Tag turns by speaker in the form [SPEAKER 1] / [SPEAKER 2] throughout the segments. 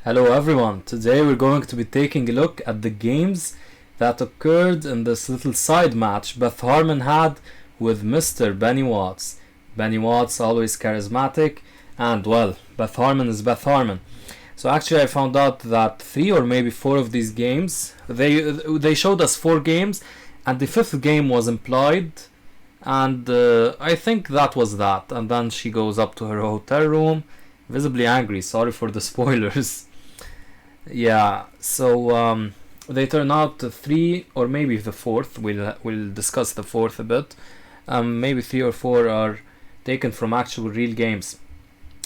[SPEAKER 1] Hello everyone, today we're going to be taking a look at the games that occurred in this little side match Beth Harmon had with Mr. Benny Watts. Benny Watts always charismatic, and well, Beth Harmon is Beth Harmon. So actually I found out that 3 or maybe 4 of these games, they showed us 4 games and the 5th game was implied, and I think that was that. And then she goes up to her hotel room visibly angry. Sorry for the spoilers. Yeah, so they turn out 3 or maybe the 4th. We'll discuss the 4th a bit. Maybe 3 or 4 are taken from actual real games.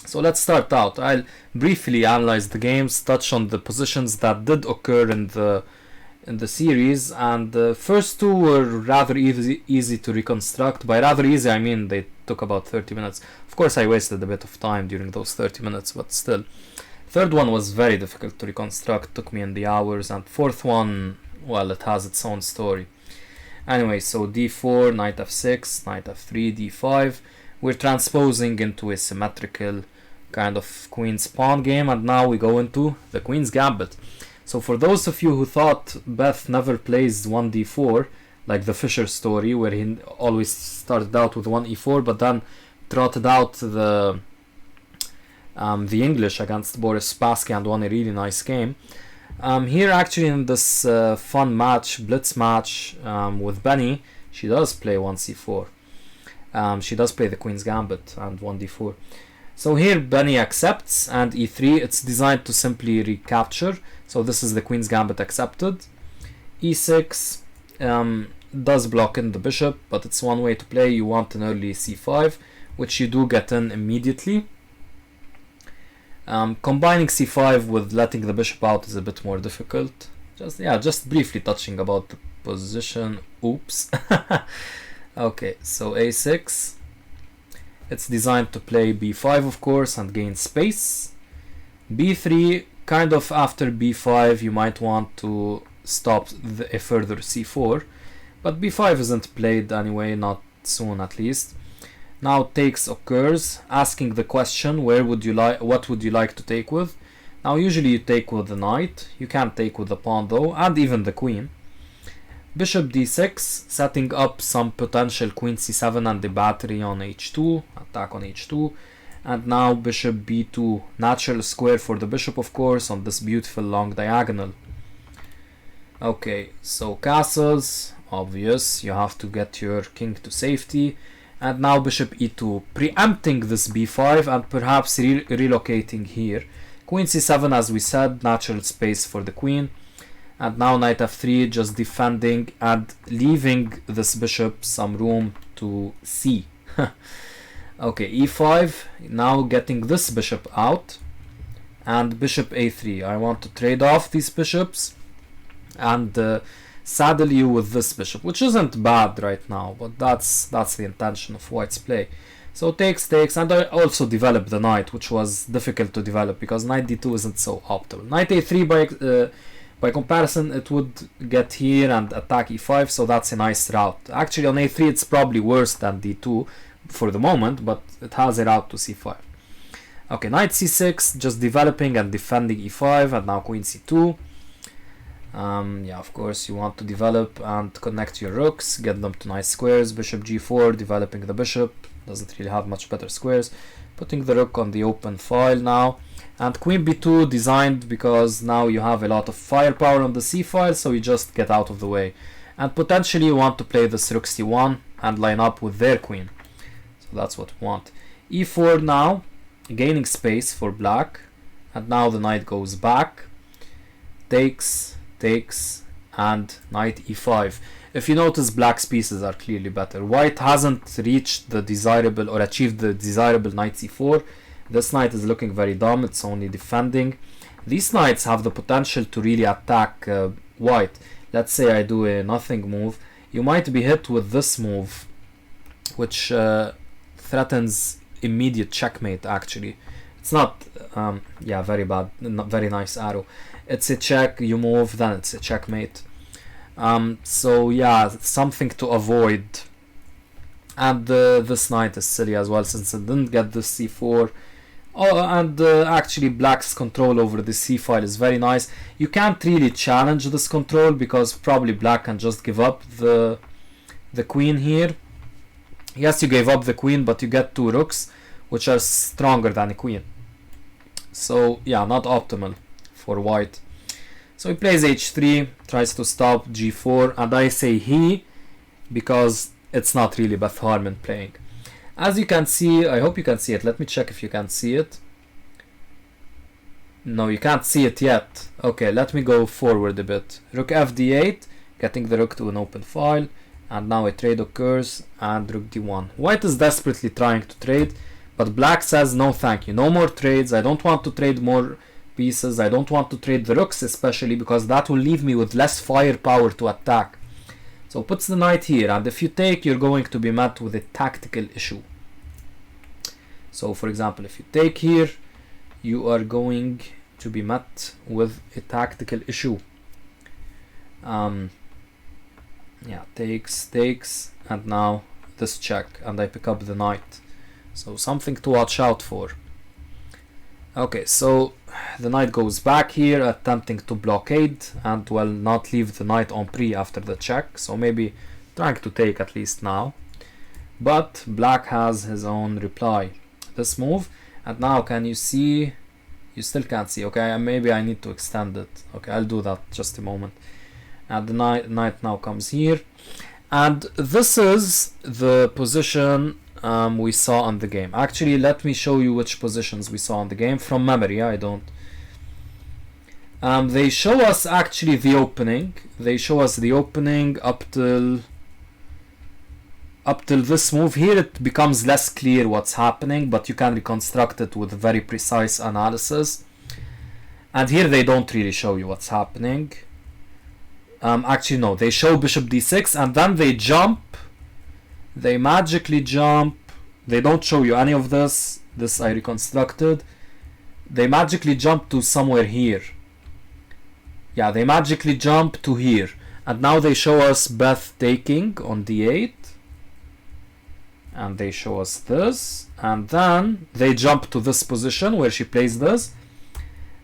[SPEAKER 1] So let's start out. I'll briefly analyze the games, touch on the positions that did occur in the series, and the first 2 were rather easy to reconstruct. By rather easy, I mean they took about 30 minutes. Of course, I wasted a bit of time during those 30 minutes, but still. Third one was very difficult to reconstruct, took me in the hours, and fourth one, well, it has its own story. Anyway, so d4, knight f6, knight f3, d5. We're transposing into a symmetrical kind of queen's pawn game, and now we go into the queen's gambit. So for those of you who thought Beth never plays 1d4, like the Fischer story, where he always started out with 1e4, but then trotted out the English against Boris Spassky and won a really nice game. Here actually in this fun match, Blitz match with Benny, she does play 1c4. She does play the Queen's Gambit and 1d4. So here Benny accepts, and e3, it's designed to simply recapture. So this is the Queen's Gambit accepted. e6 does block in the bishop, but it's one way to play. You want an early c5, which you do get in immediately. Combining c5 with letting the bishop out is a bit more difficult. Just briefly touching about the position. Oops. Okay, so a6. It's designed to play b5, of course, and gain space. b3, kind of after b5, you might want to stop a further c4, but b5 isn't played anyway, not soon at least. Now takes occurs, asking the question, what would you like to take with? Now usually you take with the knight, you can't take with the pawn though, and even the queen. Bishop d6, setting up some potential queen c7 and the battery on h2, attack on h2. And now bishop b2, natural square for the bishop, of course, on this beautiful long diagonal. Okay, so castles, obvious, you have to get your king to safety. And now bishop e2, preempting this b5 and perhaps relocating here. Queen c7, as we said, natural space for the queen. And now knight f3, just defending and leaving this bishop some room to c. Okay, e5, now getting this bishop out. And bishop a3, I want to trade off these bishops and saddle you with this bishop, which isn't bad right now, but that's the intention of white's play. So takes, and I also developed the knight, which was difficult to develop because knight d2 isn't so optimal. Knight a3, by comparison, it would get here and attack e5, so that's a nice route. Actually on a3 it's probably worse than d2 for the moment, but it has a route to c5. Okay, knight c6, just developing and defending e5, and now queen c2. Yeah, of course you want to develop and connect your rooks, get them to nice squares. Bishop g4, developing the bishop, doesn't really have much better squares. Putting the rook on the open file now. And queen b2 designed because now you have a lot of firepower on the c file, so you just get out of the way. And potentially you want to play this rook c1 and line up with their queen. So that's what we want. e4 now, gaining space for black. And now the knight goes back. Takes, and knight e5. If you notice, black's pieces are clearly better. White hasn't reached the desirable or achieved the desirable knight c4. This knight is looking very dumb, it's only defending. These knights have the potential to really attack white. Let's say I do a nothing move. You might be hit with this move, which threatens immediate checkmate actually. It's not, very bad, not very nice arrow. It's a check, you move, then it's a checkmate. So yeah, something to avoid. And this knight is silly as well, since it didn't get the c4. Oh, and actually black's control over the c file is very nice. You can't really challenge this control because probably black can just give up the queen here. Yes, you gave up the queen, but you get 2 rooks, which are stronger than a queen. So yeah, not optimal for white. So he plays h3, tries to stop g4, and I say he because it's not really Beth Harmon playing. As you can see, I hope you can see it. Let me check if you can see it. No, you can't see it yet. Okay, let me go forward a bit. Rook fd8, getting the rook to an open file. And now a trade occurs, and rook d1. White is desperately trying to trade, but black says no thank you. No more trades. I don't want to trade more pieces. I don't want to trade the rooks especially, because that will leave me with less firepower to attack. So puts the knight here, and if you take, you're going to be met with a tactical issue. So for example, if you take here, you are going to be met with a tactical issue. Yeah, takes, and now this check, and I pick up the knight. So something to watch out for. Okay, so the knight goes back here, attempting to blockade, and will not leave the knight on pre after the check, so maybe trying to take at least now. But black has his own reply. This move, and now can you see? You still can't see. Okay, maybe I need to extend it. Okay, I'll do that just a moment. And the knight now comes here, and this is the position we saw on the game. Actually, let me show you which positions we saw on the game from memory. I don't. They show us actually the opening. They show us the opening up till this move. Here it becomes less clear what's happening, but you can reconstruct it with very precise analysis. And here they don't really show you what's happening. Actually no, they show bishop d6, and then they jump. They magically jump. They don't show you any of this. This I reconstructed. They magically jump to somewhere here. Yeah, they magically jump to here. And now they show us Beth taking on d8. And they show us this. And then they jump to this position where she plays this.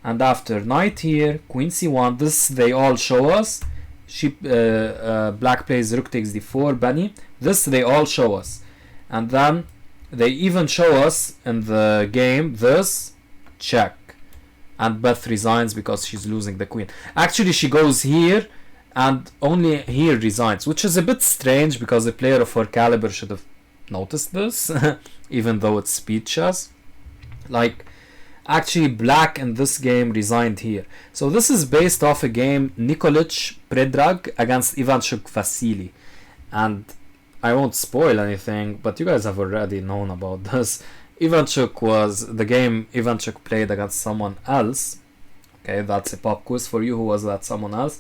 [SPEAKER 1] And after knight here, queen c1, this they all show us. Black plays rook takes d4, Benny. This they all show us. And then they even show us in the game this check. And Beth resigns because she's losing the queen. Actually, she goes here and only here resigns, which is a bit strange because a player of her caliber should have noticed this, even though it's speed chess. Like, actually black in this game resigned here. So this is based off a game Nikolic Predrag against Ivanchuk Vasily. And I won't spoil anything, but you guys have already known about this. Ivanchuk was the game Ivanchuk played against someone else. Okay, that's a pop quiz for you. Who was that someone else?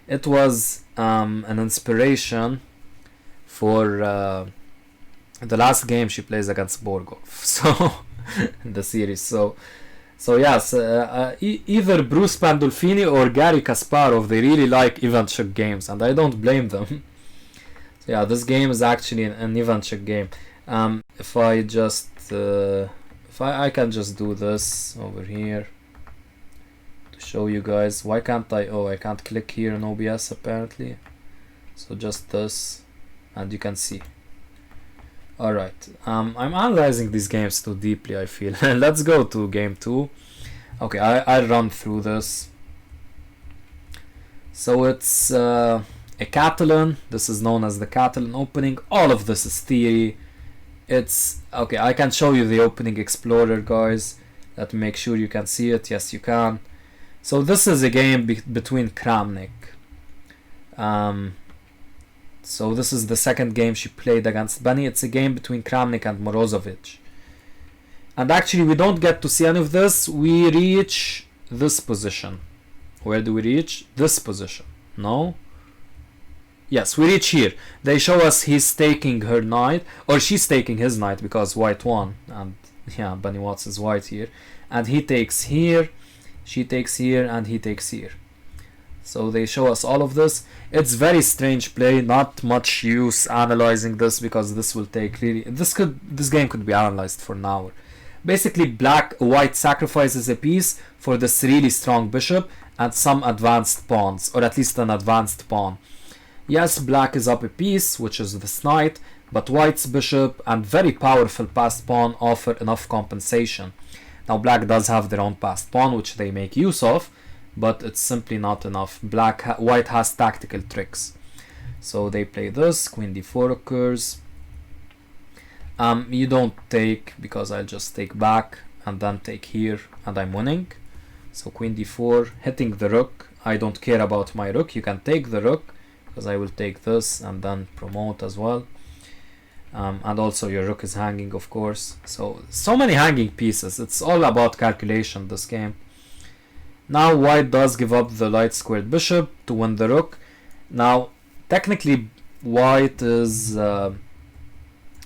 [SPEAKER 1] It was an inspiration for the last game she plays against Borgov. So in the series. So yes, either Bruce Pandolfini or Gary Kasparov, they really like Ivanchuk games, and I don't blame them. So yeah, this game is actually an Ivanchuk game. If I just, I can just do this over here to show you guys. Why can't I? Oh, I can't click here in OBS apparently. So just this, and you can see. Alright, I'm analyzing these games too deeply, I feel. Let's go to game 2. Okay, I'll run through this. So it's a Catalan. This is known as the Catalan opening. All of this is theory. It's okay, I can show you the opening explorer, guys. Let me make sure you can see it. Yes, you can. So this is a game between Kramnik. So this is the second game she played against Benny. It's a game between Kramnik and Morozovich. And actually we don't get to see any of this. We reach this position. Where do we reach? This position. No? Yes, we reach here. They show us he's taking her knight. Or she's taking his knight because white won. And yeah, Benny Watts is white here. And he takes here. She takes here and he takes here. So they show us all of this. It's very strange play, not much use analyzing this because this will take really this game could be analyzed for an hour. Basically, white sacrifices a piece for this really strong bishop and some advanced pawns, or at least an advanced pawn. Yes, black is up a piece, which is this knight, but white's bishop and very powerful passed pawn offer enough compensation. Now black does have their own passed pawn, which they make use of, but it's simply not enough. White has tactical tricks. So they play this, queen d4 occurs. You don't take, because I'll just take back and then take here and I'm winning. So queen d4, hitting the rook. I don't care about my rook. You can take the rook, because I will take this and then promote as well. And also your rook is hanging, of course. So many hanging pieces. It's all about calculation, this game. Now white does give up the light squared bishop to win the rook. Now technically white is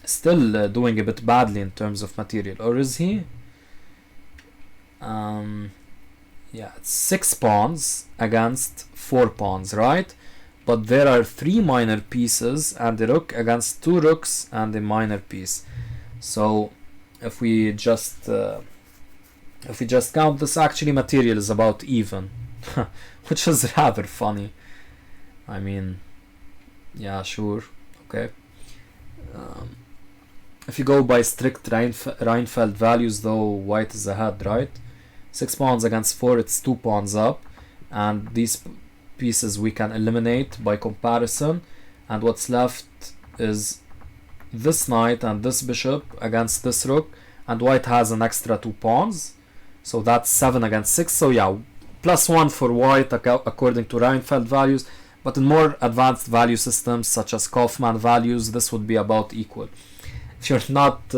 [SPEAKER 1] still doing a bit badly in terms of material, or is he? Yeah, it's 6 pawns against 4 pawns, right? But there are 3 minor pieces and a rook against 2 rooks and a minor piece. So if we just count this, actually material is about even, which is rather funny. I mean, yeah, sure, okay. If you go by strict Reinfeldt values, though, white is ahead, right? 6 pawns against 4, it's 2 pawns up, and these pieces we can eliminate by comparison, and what's left is this knight and this bishop against this rook, and white has an extra 2 pawns, so that's 7 against 6. So yeah, +1 for white according to Reinfeldt values, but in more advanced value systems such as Kaufman values, this would be about equal. If you're not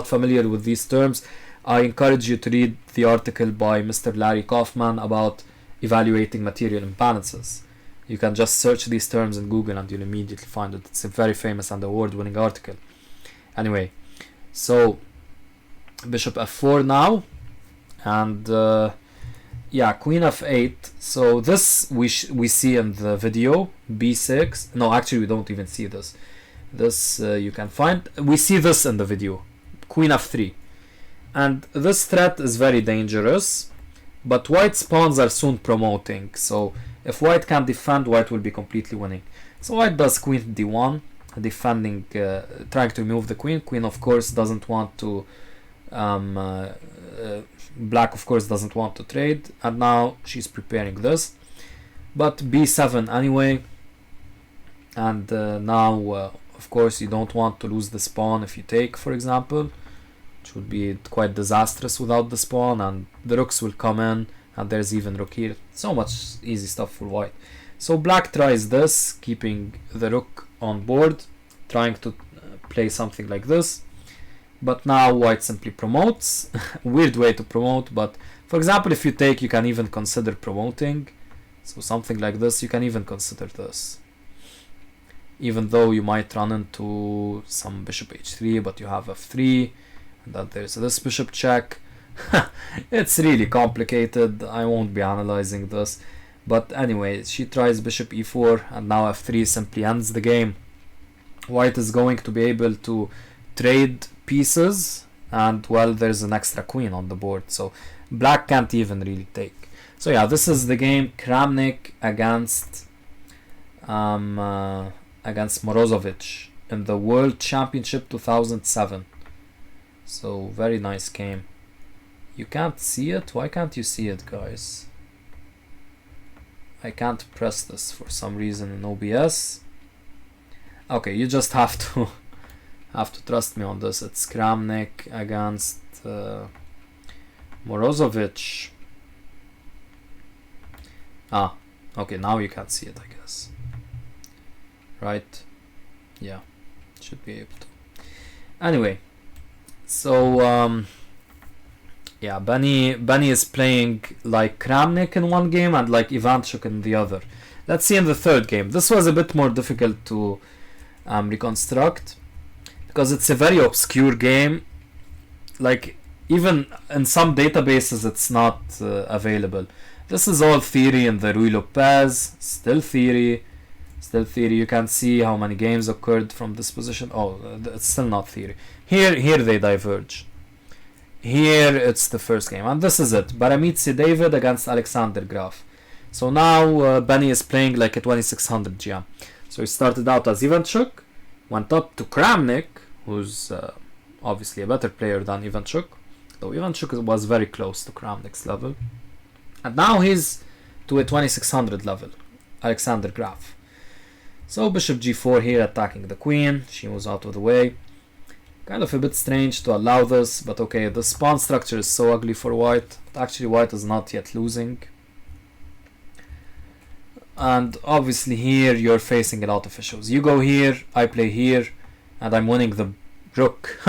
[SPEAKER 1] familiar with these terms, I encourage you to read the article by Mr. Larry Kaufman about evaluating material imbalances. You can just search these terms in Google and you'll immediately find it. It's a very famous and award-winning article. Anyway, so bishop f4 now, and yeah, queen f8. So this we see in the video. b6. No, actually we don't even see this. This you can find. We see this in the video. Queen f3. And this threat is very dangerous, but white's pawns are soon promoting, so if white can defend, white will be completely winning. So white does queen d1, defending, trying to remove the queen. Queen, of course, doesn't want to, black, of course, doesn't want to trade, and now she's preparing this. But b7 anyway, and now, of course, you don't want to lose this pawn if you take, for example, which would be quite disastrous without this pawn, and the rooks will come in, and there's even rook here. So much easy stuff for white. So black tries this, keeping the rook on board, trying to play something like this, but now white simply promotes. Weird way to promote, but for example, if you take, you can even consider promoting. So something like this, you can even consider this, even though you might run into some bishop h3, but you have f3, and then there's this bishop check. It's really complicated. I won't be analyzing this, but anyway, she tries bishop e4, and now f3 simply ends the game. White is going to be able to trade pieces, and well, there's an extra queen on the board, so black can't even really take. So yeah, this is the game. Kramnik against Morozovich in the World Championship 2007. So very nice game. You can't see it? Why can't you see it, guys? I can't press this for some reason in OBS. Okay, you just have to trust me on this. It's Kramnik against Morozovich. Ah, okay, now you can't see it, I guess. Right? Yeah, should be able to. Anyway, so yeah, Benny is playing like Kramnik in one game and like Ivanchuk in the other. Let's see in the third game. This was a bit more difficult to reconstruct because it's a very obscure game. Like even in some databases it's not available. This is all theory in the Ruy Lopez, still theory. You can see how many games occurred from this position. Oh, it's still not theory. Here they diverge. here it's the first game, and this is it. Baramitsi David against Alexander Graf. So now Benny is playing like a 2600 GM. So he started out as Ivanchuk, went up to Kramnik, who's obviously a better player than Ivanchuk, though Ivanchuk was very close to Kramnik's level. And now he's to a 2600 level, Alexander Graf. So bishop g4 here, attacking the queen. She moves out of the way. Kind of a bit strange to allow this, but okay, the pawn structure is so ugly for white. But actually white is not yet losing. And obviously here you're facing a lot of issues. You go here, I play here, and I'm winning the rook.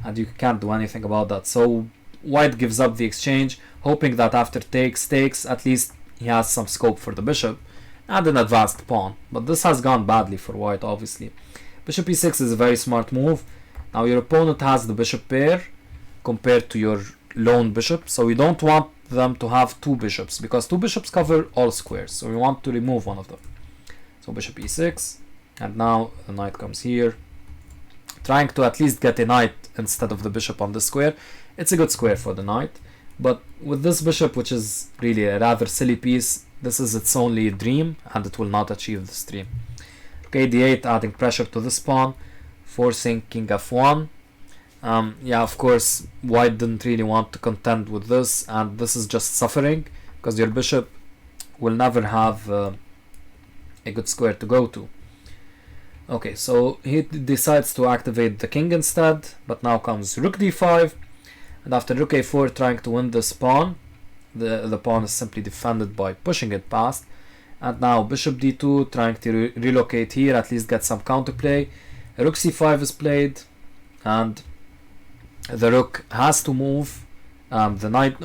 [SPEAKER 1] And you can't do anything about that. So white gives up the exchange, hoping that after takes, at least he has some scope for the bishop and an advanced pawn. But this has gone badly for white, obviously. Bishop e6 is a very smart move. Now your opponent has the bishop pair compared to your lone bishop, so you don't want them to have two bishops, because two bishops cover all squares, so you want to remove one of them. So bishop e6, and now the knight comes here, trying to at least get a knight instead of the bishop on the square. It's a good square for the knight, but with this bishop, which is really a rather silly piece, this is its only dream, and it will not achieve this dream. Okay, d8, adding pressure to this pawn, forcing king f1. Yeah, of course, white didn't really want to contend with this, and this is just suffering, because your bishop will never have a good square to go to. Okay, so he decides to activate the king instead, but now comes rook d5, and after rook a4 trying to win this pawn, the pawn is simply defended by pushing it past. And now bishop d2, trying to relocate here, at least get some counterplay. Rook c5 is played, and the rook has to move. The knight,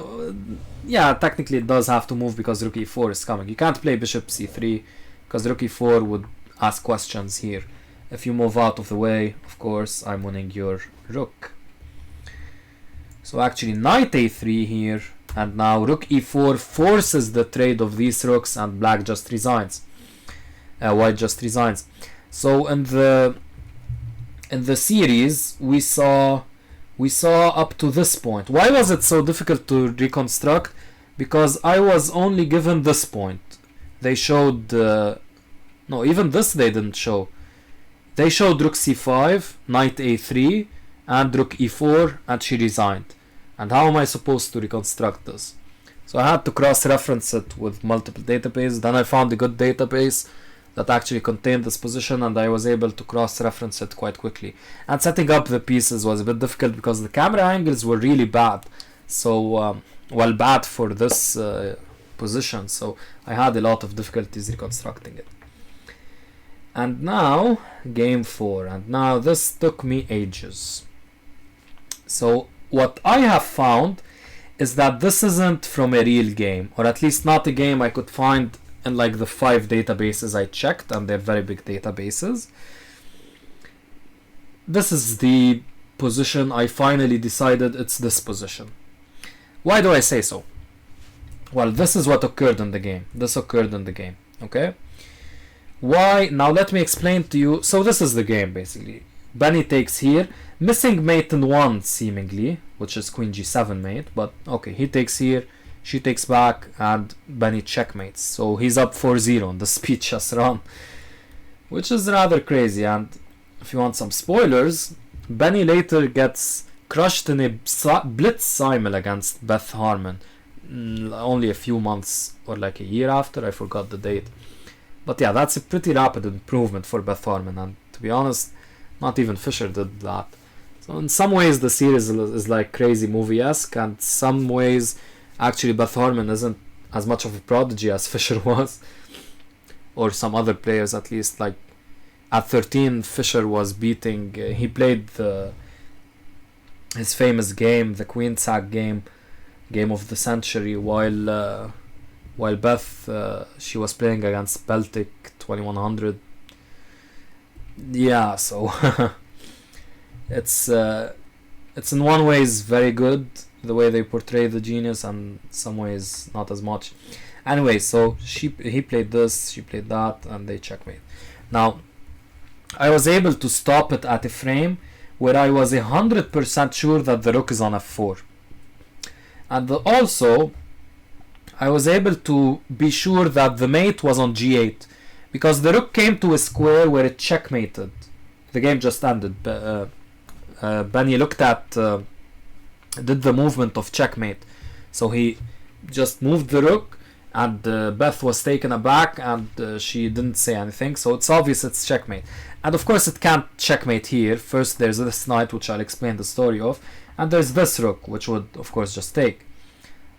[SPEAKER 1] yeah, technically it does have to move because rook e4 is coming. You can't play bishop c3 because rook e4 would ask questions here. If you move out of the way, of course, I'm winning your rook. So actually knight a3 here, and now rook e4 forces the trade of these rooks, and black just resigns. White just resigns. So in the series we saw up to this point. Why was it so difficult to reconstruct? Because I was only given this point. They showed no, even this they didn't show. They showed rook c5, knight a3, and rook e4, and she resigned. And how am I supposed to reconstruct this? So I had to cross-reference it with multiple databases. Then I found a good database that actually contained this position, and I was able to cross-reference it quite quickly. And setting up the pieces was a bit difficult because the camera angles were really bad. So, well, bad for this position. So I had a lot of difficulties reconstructing it. And now, game 4. And now this took me ages. So what I have found is that this isn't from a real game, or at least not a game I could find in like the 5 databases I checked, and they're very big databases. This is the position. I finally decided it's this position. Why do I say so? Well, this is what occurred in the game. This occurred in the game, okay? Why? Now let me explain to you. So this is the game basically. Benny takes here, missing mate in 1 seemingly, which is queen g7 mate, but okay, he takes here, she takes back, and Benny checkmates. So he's up 4-0 on the speed chess run, which is rather crazy. And if you want some spoilers, Benny later gets crushed in a Blitz simul against Beth Harmon, only a few months or like a year after, I forgot the date. But yeah, that's a pretty rapid improvement for Beth Harmon, and to be honest, not even Fischer did that. So in some ways the series is like crazy movie-esque, and some ways actually Beth Harmon isn't as much of a prodigy as Fischer was, or some other players at least. Like at 13 Fischer was beating, he played his famous game, the Queen Sack game of the century, while Beth, she was playing against Beltic 2100. Yeah, so it's in one ways very good, the way they portray the genius, and some ways not as much. Anyway, so he played this, she played that, and they checkmate. Now I was able to stop it at a frame where I was 100% sure that the rook is on f4. And also, I was able to be sure that the mate was on g8, because the rook came to a square where it checkmated. The game just ended. Benny looked at, did the movement of checkmate. So he just moved the rook, and Beth was taken aback, and she didn't say anything. So it's obvious it's checkmate. And of course it can't checkmate here. First there's this knight, which I'll explain the story of, and there's this rook, which would of course just take.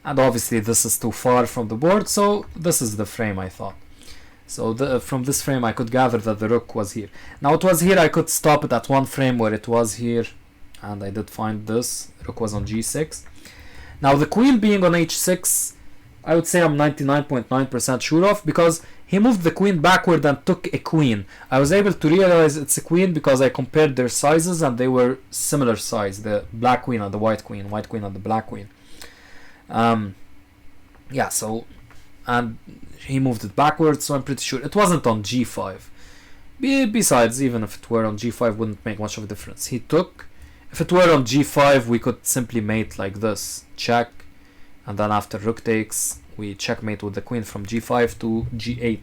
[SPEAKER 1] And obviously this is too far from the board, so this is the frame, I thought. So from this frame I could gather that the rook was here. Now it was here, I could stop it at one frame where it was here, and I did find this. Rook was on g6. Now the queen being on h6, I would say I'm 99.9% sure of, because he moved the queen backward and took a queen. I was able to realize it's a queen because I compared their sizes, and they were similar size, the black queen and the white queen and the black queen. Yeah, so, and he moved it backwards, so I'm pretty sure it wasn't on g5. Besides, even if it were on g5, wouldn't make much of a difference. He took. If it were on g5, we could simply mate like this, check, and then after rook takes, we checkmate with the queen from g5 to g8.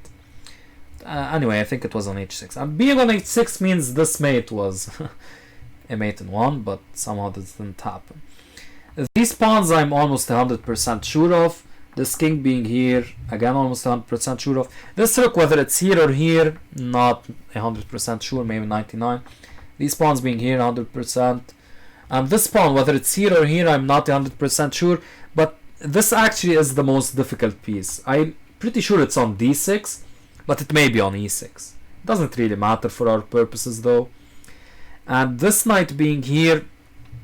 [SPEAKER 1] Anyway, I think it was on h6. And being on h6 means this mate was a mate in one, but somehow this didn't happen. These pawns I'm almost 100% sure of. This king being here, again almost 100% sure of. This rook, whether it's here or here, not 100% sure, maybe 99. These pawns being here, 100%. This pawn, whether it's here or here, I'm not 100% sure. But this actually is the most difficult piece. I'm pretty sure it's on d6, but it may be on e6. Doesn't really matter for our purposes though. And this knight being here,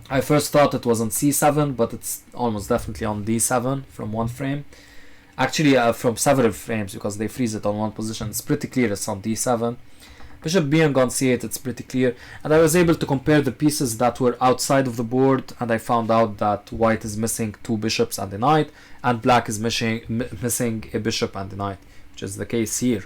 [SPEAKER 1] I first thought it was on c7, but it's almost definitely on d7 from one frame. Actually, from several frames, because they freeze it on one position. It's pretty clear it's on d7. Bishop being on c8, it's pretty clear. And I was able to compare the pieces that were outside of the board, and I found out that white is missing two bishops and a knight, and black is missing a bishop and a knight, which is the case here.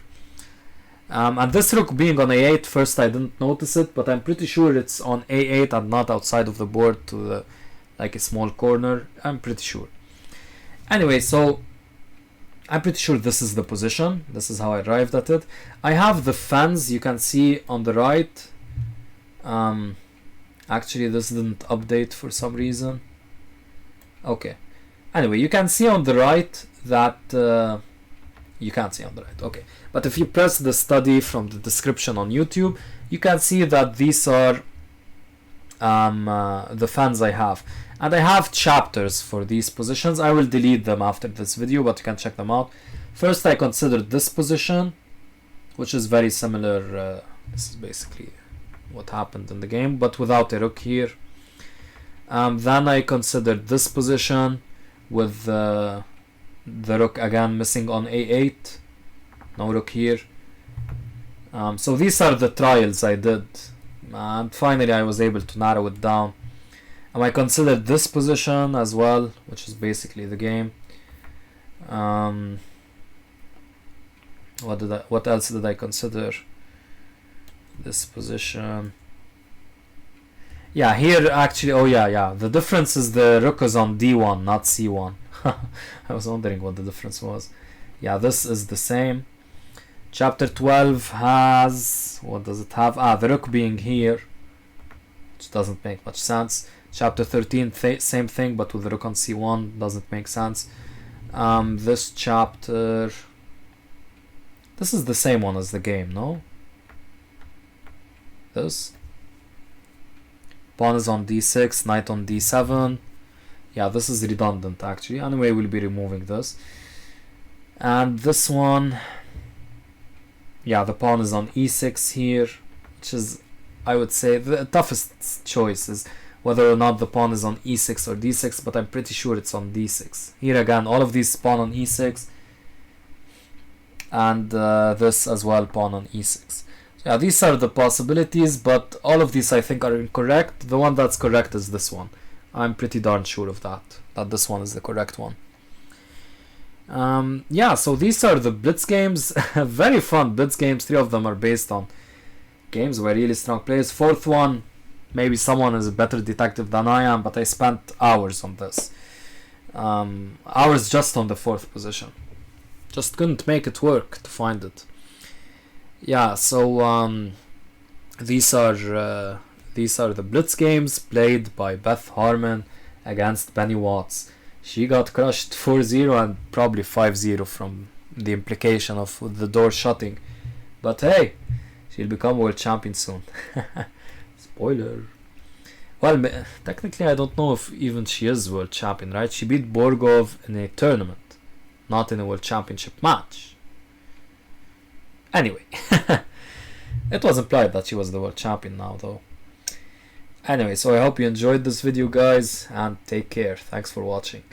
[SPEAKER 1] And this rook being on a8, first I didn't notice it, but I'm pretty sure it's on a8 and not outside of the board to the, like a small corner. I'm pretty sure. Anyway, so I'm pretty sure this is the position. This is how I arrived at it. I have the fence, you can see on the right. Actually, this didn't update for some reason. Okay. Anyway, you can see on the right that... you can't see on the right, okay. But if you press the study from the description on YouTube, you can see that these are the fans I have. And I have chapters for these positions. I will delete them after this video, but you can check them out. First, I considered this position, which is very similar. This is basically what happened in the game, but without a rook here. Then I considered this position with the rook again missing on a8. No rook here. So these are the trials I did. And finally I was able to narrow it down. And I considered this position as well, which is basically the game. What else did I consider? This position. Yeah, here actually, oh yeah. The difference is the rook is on d1, not c1. I was wondering what the difference was. Yeah, this is the same. Chapter 12 has, what does it have? The rook being here, which doesn't make much sense. Chapter 13, same thing, but with the rook on c1, doesn't make sense. This chapter, this is the same one as the game, no? This. Pawn is on d6, knight on d7. Yeah, this is redundant actually. Anyway, we'll be removing this. And this one, yeah, the pawn is on e6 here, which is, I would say, the toughest choice is whether or not the pawn is on e6 or d6, but I'm pretty sure it's on d6. Here again, all of these pawn on e6, and this as well, pawn on e6. Yeah, these are the possibilities, but all of these I think are incorrect. The one that's correct is this one. I'm pretty darn sure of that this one is the correct one. Yeah, so these are the Blitz games. Very fun Blitz games. 3 of them are based on games where really strong players. 4th one, Maybe someone is a better detective than I am, but I spent hours on this. Hours just on the 4th position. Just couldn't make it work to find it. Yeah, so these are the Blitz games played by Beth Harmon against Penny Watts. She got crushed 4-0 and probably 5-0 from the implication of the door shutting. But hey, she'll become world champion soon. Spoiler. Well, technically I don't know if even she is world champion, right? She beat Borgov in a tournament, not in a world championship match. Anyway, it was implied that she was the world champion now though. Anyway, so I hope you enjoyed this video, guys, and take care. Thanks for watching.